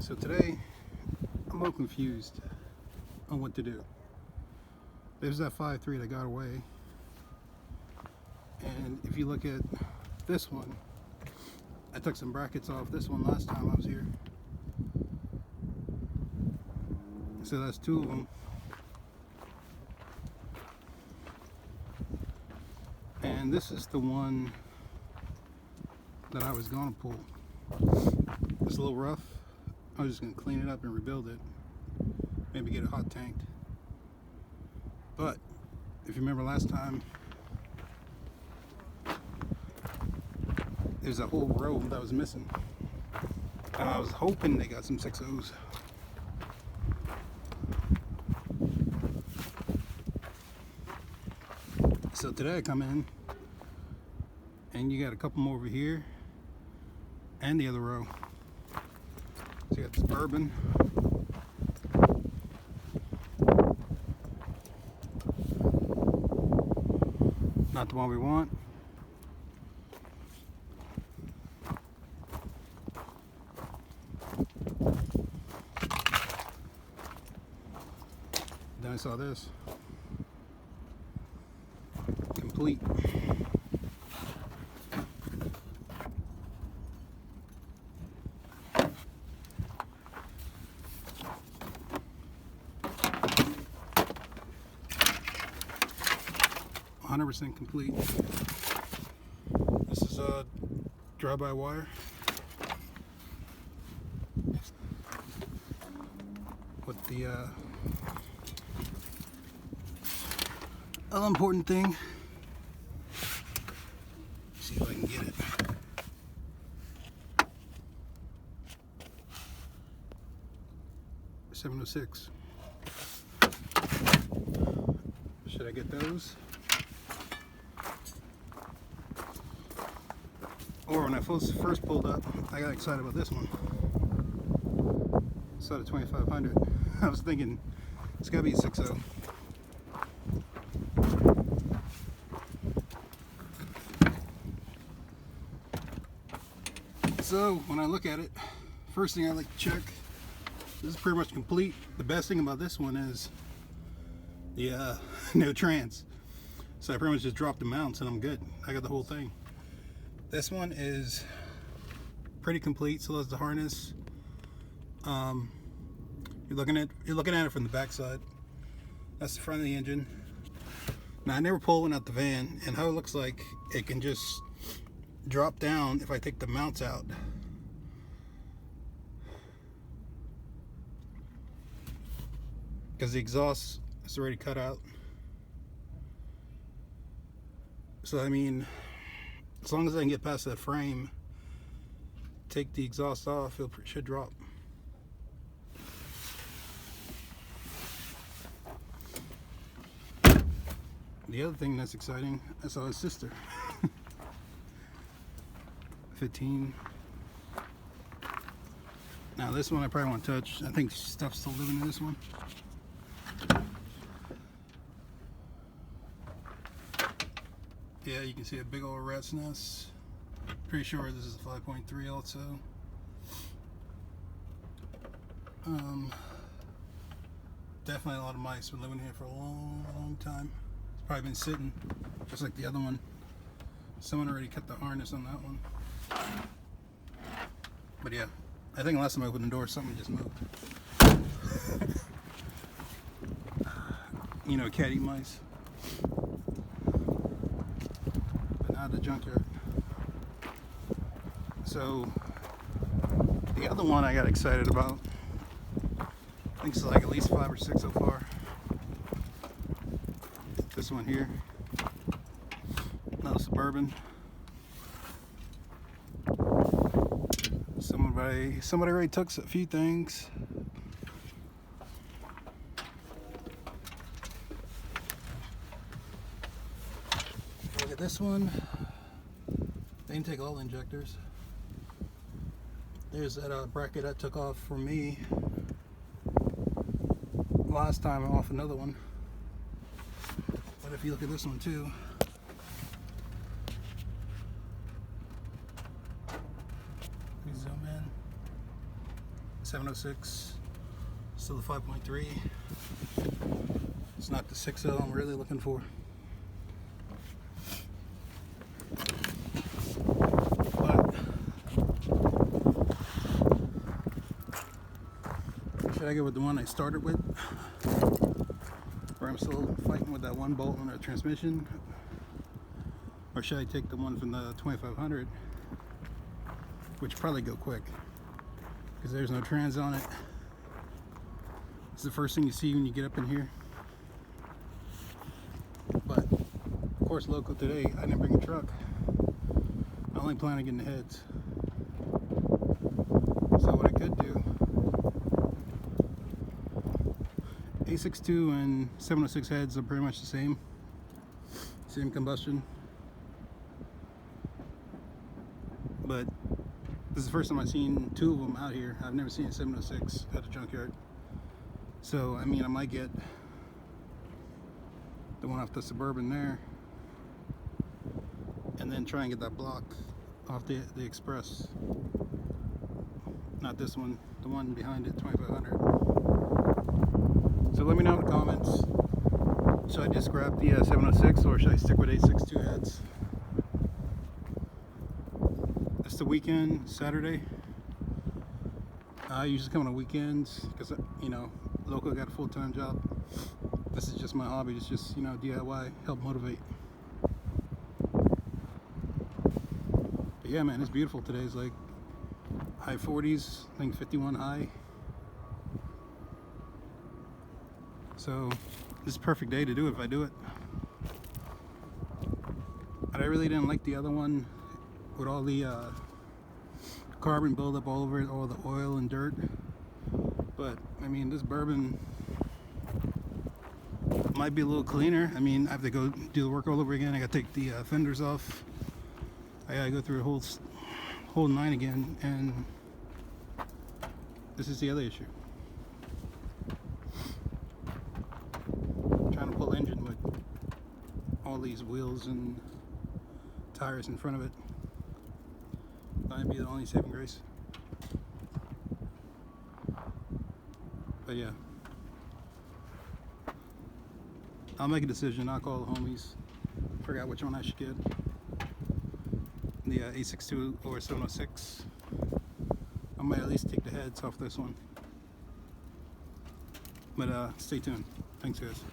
So today, I'm all confused on what to do. There's that 5.3 that got away. And if you look at this one, I took some brackets off this one last time I was here. So that's two of them. And this is the one that I was going to pull. It's a little rough. I was just going to clean it up and rebuild it. Maybe get it hot tanked. But if you remember last time, there's a whole row that was missing. And I was hoping they got some 6.0s. So today I come in and you got a couple more over here and the other row. So you got this bourbon. Not the one we want. Then I saw this. Complete. .100% complete. This is a drive-by-wire. With the all-important thing. See if I can get it. .706. Should I get those? Or when I first pulled up, I got excited about this one. Saw the 2500. I was thinking it's gotta be a 6.0. So when I look at it, first thing I like to check, this is pretty much complete. The best thing about this one is the no trans. So I pretty much just dropped the mounts and I'm good. I got the whole thing. This one is pretty complete. So that's the harness. You're looking at it from the back side. That's the front of the engine. Now I never pulled one out the van, and how it looks like it can just drop down if I take the mounts out. Because the exhaust is already cut out. So I mean, as long as I can get past that frame, take the exhaust off, it should drop. The other thing that's exciting, I saw his sister. 15. Now this one I probably won't touch. I think stuff's still living in this one. Yeah, you can see a big old rat's nest. Pretty sure this is a 5.3 also. Definitely a lot of mice been living here for a long time. It's probably been sitting, just like the other one. Someone already cut the harness on that one. But yeah, I think last time I opened the door, something just moved. You know, cat eat mice. But not the junkyard. So the other one I got excited about. I think it's like at least 5 or 6 so far. This one here. Another Suburban. somebody already took a few things. Look at this one. They didn't take all the injectors. There's that bracket I took off for me last time off another one. But if you look at this one too, let me zoom in. 706, still the 5.3. It's not the 6.0 I'm really looking for. Should I go with the one I started with, where I'm still fighting with that one bolt on the transmission, or should I take the one from the 2500, which probably go quick because there's no trans on it. It's the first thing you see when you get up in here. But of course, local today, I didn't bring a truck. I only plan on getting the heads. So what I could do, A62 and 706 heads are pretty much the same combustion, but this is the first time I've seen two of them out here. I've never seen a 706 at a junkyard, so I mean I might get the one off the Suburban there and then try and get that block off the Express, not this one, the one behind it, 2500. So let me know in the comments, should I just grab the 706 or should I stick with 862 heads? It's the weekend, Saturday. I usually come on weekends because, you know, local got a full-time job. This is just my hobby. It's just, you know, DIY, help motivate. But yeah, man, it's beautiful today. It's like high 40s, I think 51 high. So this is a perfect day to do it if I do it. But I really didn't like the other one with all the carbon buildup all over it, all the oil and dirt. But I mean, this bourbon might be a little cleaner. I mean, I have to go do the work all over again. I gotta take the fenders off. I gotta go through the whole nine again, and this is the other issue. Trying to pull engine with all these wheels and tires in front of it. Might be the only saving grace. But yeah, I'll make a decision. I'll call the homies, figure out which one I should get, the A62 or 706. I might at least take the heads off this one. But stay tuned. Thanks, guys.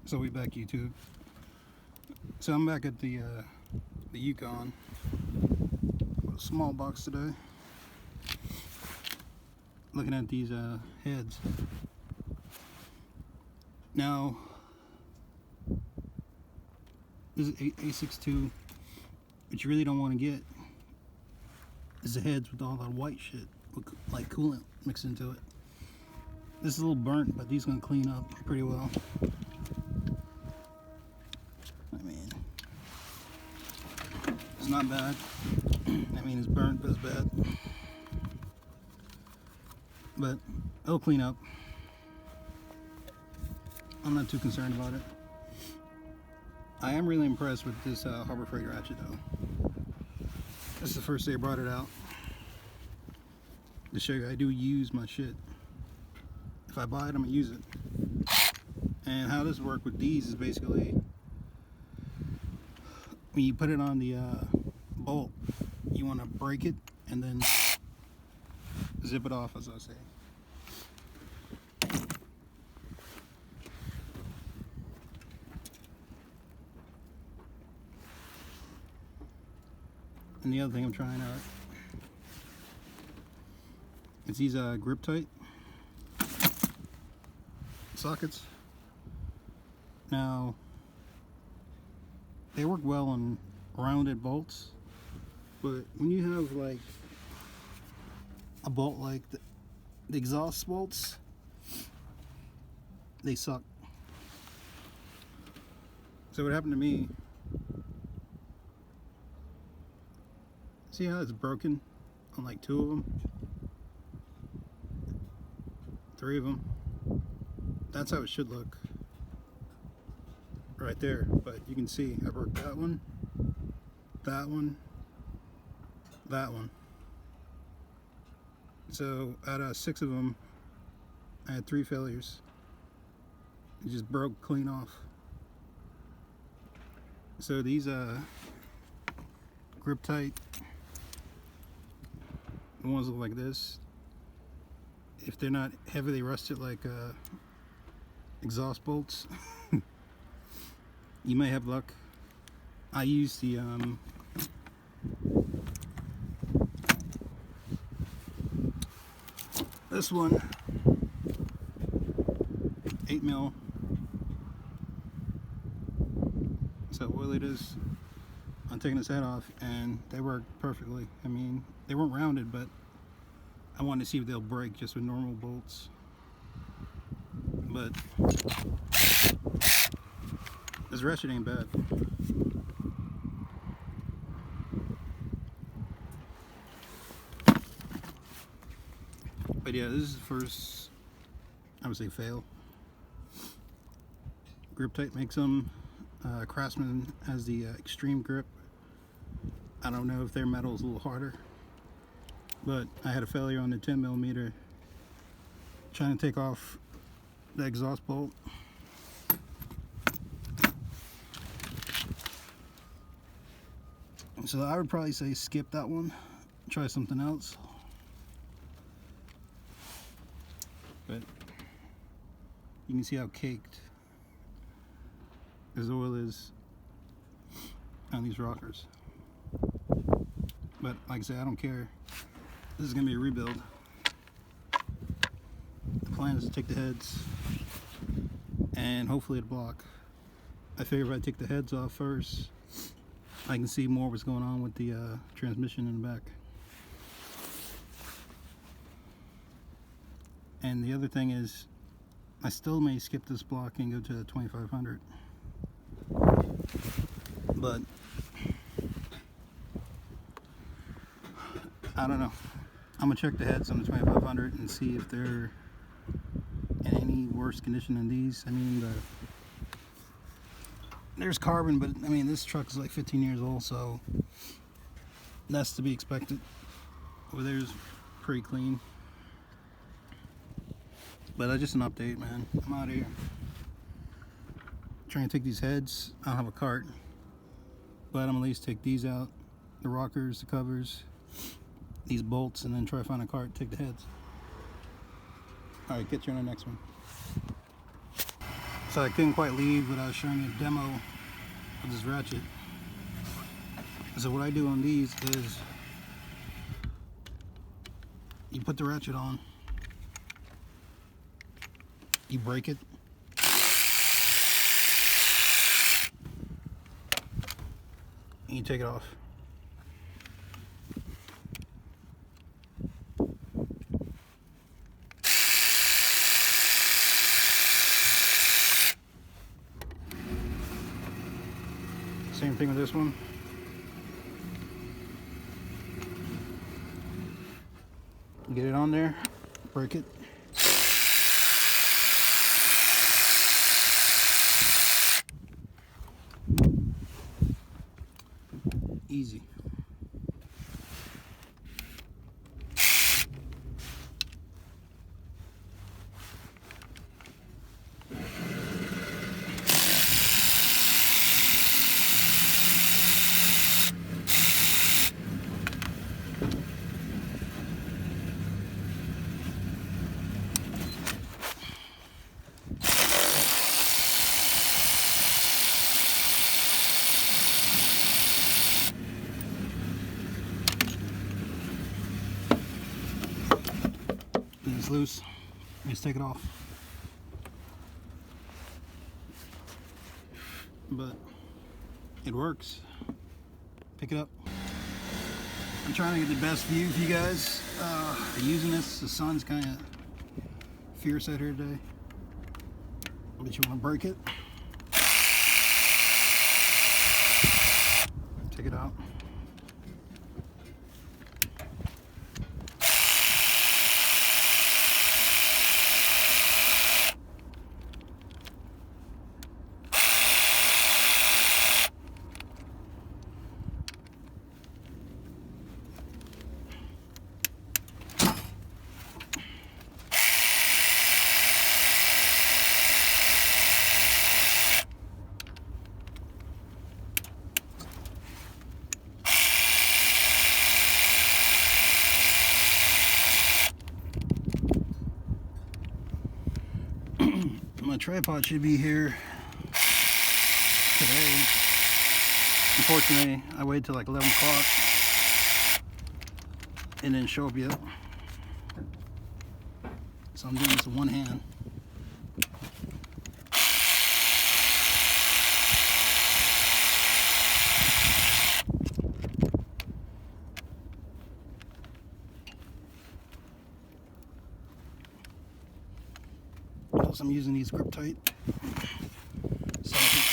So we back, YouTube. So I'm back at the Yukon. A small box today. Looking at these heads. Now, this is A62. What you really don't want to get is the heads with all that white shit, with like coolant mixed into it. This is a little burnt, but these gonna clean up pretty well. I mean, it's not bad. I mean, it's burnt, but it's bad. But it'll clean up. I'm not too concerned about it. I am really impressed with this Harbor Freight ratchet though. This is the first day I brought it out. To show you I do use my shit. If I buy it, I'm gonna use it. And how this works with these is basically, when you put it on the bolt, you want to break it and then zip it off, as I say. And the other thing I'm trying out is these grip tight sockets. Now, they work well on rounded bolts, but when you have like a bolt like the exhaust bolts, they suck. So what happened to me, see how it's broken on like 2 of them, 3 of them? That's how it should look right there. But you can see I broke that one, that one, that one. So out of 6 of them, I had 3 failures. It just broke clean off. So these grip tight, the ones look like this. If they're not heavily rusted like exhaust bolts, you may have luck. I use the this one, 8mm. So oil it is. I'm taking this head off, and they work perfectly. I mean, they weren't rounded, but I wanted to see if they'll break just with normal bolts. But this ratchet ain't bad. But yeah, this is the first, I would say, fail. Grip Tight makes them. Craftsman has the extreme grip. I don't know if their metal is a little harder, but I had a failure on the 10mm trying to take off the exhaust bolt. So I would probably say skip that one, try something else. But you can see how caked this oil is on these rockers. But like I say, I don't care. This is gonna be a rebuild. The plan is to take the heads and hopefully it'll block. I figure if I take the heads off first, I can see more what's going on with the transmission in the back. And the other thing is, I still may skip this block and go to the 2500. But I don't know. I'm gonna check the heads on the 2500 and see if they're in any worse condition than these. I mean, there's carbon, but I mean, this truck is like 15 years old, so that's to be expected. Over there's pretty clean. But that's just an update, man. I'm out of here. Trying to take these heads. I don't have a cart, but I'm gonna at least take these out, the rockers, the covers, these bolts, and then try to find a cart, take the heads. All right, get you on the next one. So I couldn't quite leave without showing you a demo of this ratchet. So what I do on these is you put the ratchet on, you break it, and you take it off. Same thing with this one. Get it on there, break it. Easy. It's loose. Just take it off. But it works. Pick it up. I'm trying to get the best view for you guys using this. The sun's kind of fierce out here today. But you want to break it. Take it out. My tripod should be here today. Unfortunately, I waited till like 11 o'clock and didn't show up yet. So I'm doing this with one hand. Plus I'm using these grip tight sockets.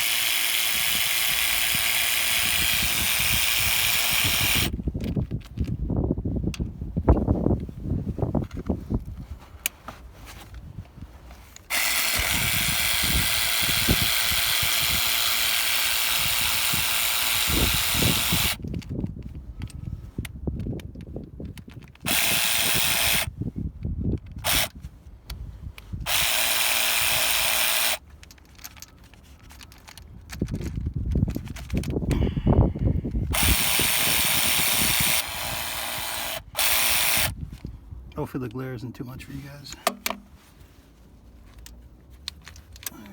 Hopefully the glare isn't too much for you guys.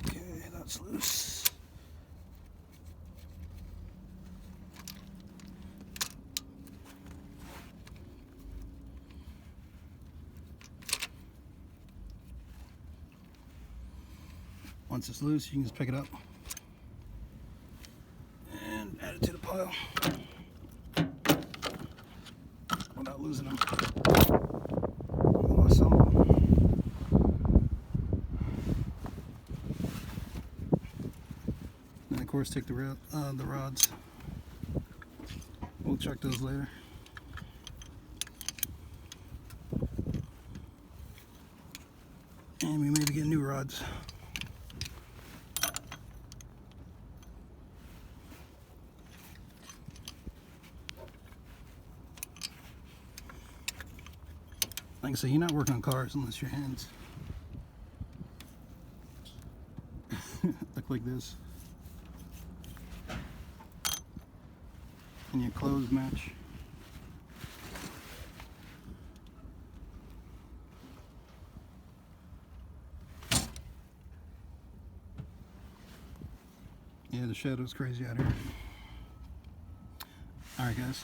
Okay, that's loose. Once it's loose, you can just pick it up and add it to the pile without losing them. And of course, take the rods. We'll check those later. And we maybe get new rods. Like I say, you're not working on cars unless your hands look like this. And your clothes match. Yeah, the shadow's crazy out here. Alright guys.